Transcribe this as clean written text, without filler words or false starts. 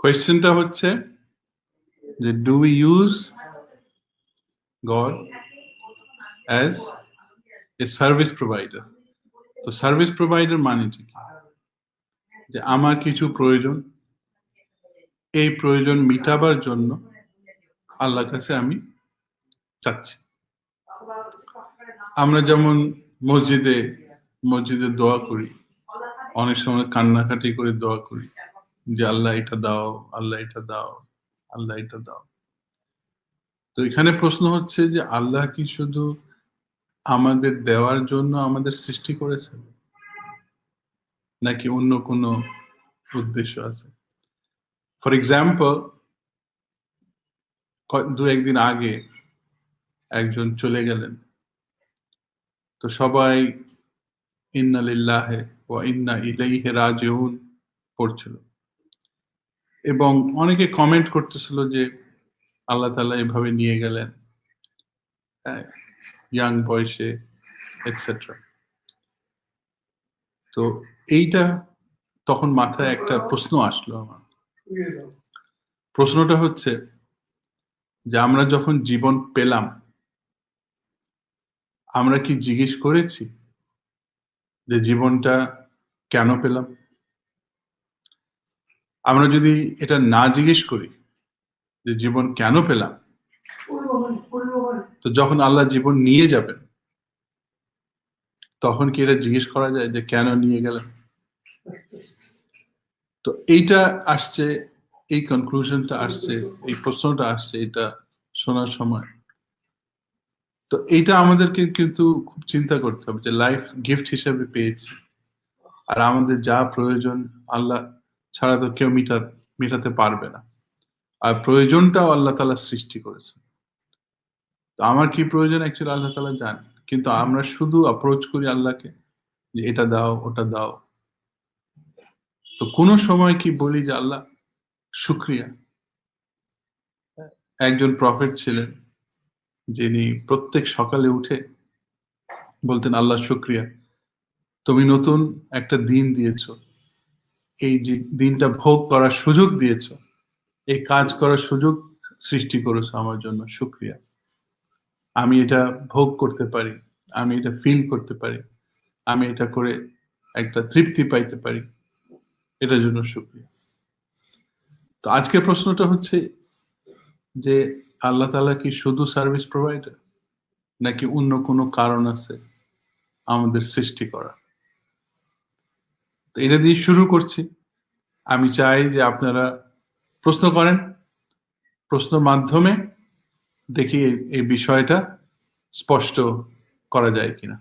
কোয়েশ্চেনটা হচ্ছে যে do we use god as a service provider? তো সার্ভিস প্রোভাইডার মানে কি? যে আমার কিছু প্রয়োজন, এই প্রয়োজন মিটাবার জন্য আল্লাহর কাছে আমি চাচ্ছি। আমরা যেমন মসজিদে মসজিদে দোয়া করি, অনেক সময় কান্নাকাটি করে দোয়া করি যে আল্লাহ এটা দাও, আল্লাহ এটা দাও, আল্লাহ এটা দাও। তো এখানে প্রশ্ন হচ্ছে যে আল্লাহ কি শুধু আমাদের দেওয়ার জন্য আমাদের সৃষ্টি করেছেন, নাকি অন্য কোনো উদ্দেশ্য আছে? ফর এক্সাম্পল, দু একদিন আগে একজন চলে গেলেন, তো সবাই ইন্না লিল্লাহি ওয়া ইন্না ইলাইহি রাজিউন পড়ছিল এবং অনেকে কমেন্ট করতেছিল যে আল্লাহ তাআলা এভাবে নিয়ে গেলেন, ইয়াং বয়সে এটসেট্রা। তো এইটা তখন মাথায় একটা প্রশ্ন আসলো আমার। প্রশ্নটা হচ্ছে যে আমরা যখন জীবন পেলাম, আমরা কি জিজ্ঞেস করেছি যে জীবনটা কেন পেলাম? আমরা যদি এটা না জিজ্ঞেস করি যে জীবন কেন পেলাম, তো যখন আল্লাহ জীবন নিয়ে যাবেন তখন কি এটা জিজ্ঞেস করা যায় যে কেন নিয়ে গেলেন? তো এইটা আসছে, এই কনক্লুশনটা আসছে, এই প্রশ্নটা আসছে এটা শোনার সময়। তো এইটা আমাদেরকে কিন্তু খুব চিন্তা করতে হবে যে লাইফ গিফট হিসেবে পেয়েছি, আর আমাদের যা প্রয়োজন আল্লাহ ছাড়া তো কেউ মেটাতে পারবে না, আর প্রয়োজনটাও আল্লাহ তাআলা সৃষ্টি করেছে। তো আমার কি প্রয়োজন অ্যাকচুয়ালি আল্লাহ তাআলা জানেন, কিন্তু আমরা শুধু অ্যাপ্রোচ করি আল্লাহকে যে এটা দাও, ওটা দাও। তো কোনো সময় কি বলি যে আল্লাহ শুকরিয়া? একজন প্রফেট ছিলেন যিনি প্রত্যেক সকালে উঠে বলতেন আল্লাহ শুকরিয়া, তুমি নতুন একটা দিন দিয়েছো, এই যে দিনটা ভোগ করার সুযোগ দিয়েছো, এই কাজ করার সুযোগ সৃষ্টি করেছো আমার জন্য, শুকরিয়া। আমি এটা ভোগ করতে পারি, আমি এটা ফিল করতে পারি, আমি এটা করে একটা তৃপ্তি পাইতে পারি, এটার জন্য শুকরিয়া। তো আজকের প্রশ্নটা হচ্ছে যে আল্লাহ তাআলা কি শুধু সার্ভিস প্রোভাইডার, নাকি অন্য কোনো কারণ আছে আমাদের সৃষ্টি করা? তো এটা দিয়ে শুরু করছি। আমি চাই যে আপনারা প্রশ্ন করেন, প্রশ্নের মাধ্যমে দেখি এই বিষয়টা স্পষ্ট করা যায় কিনা।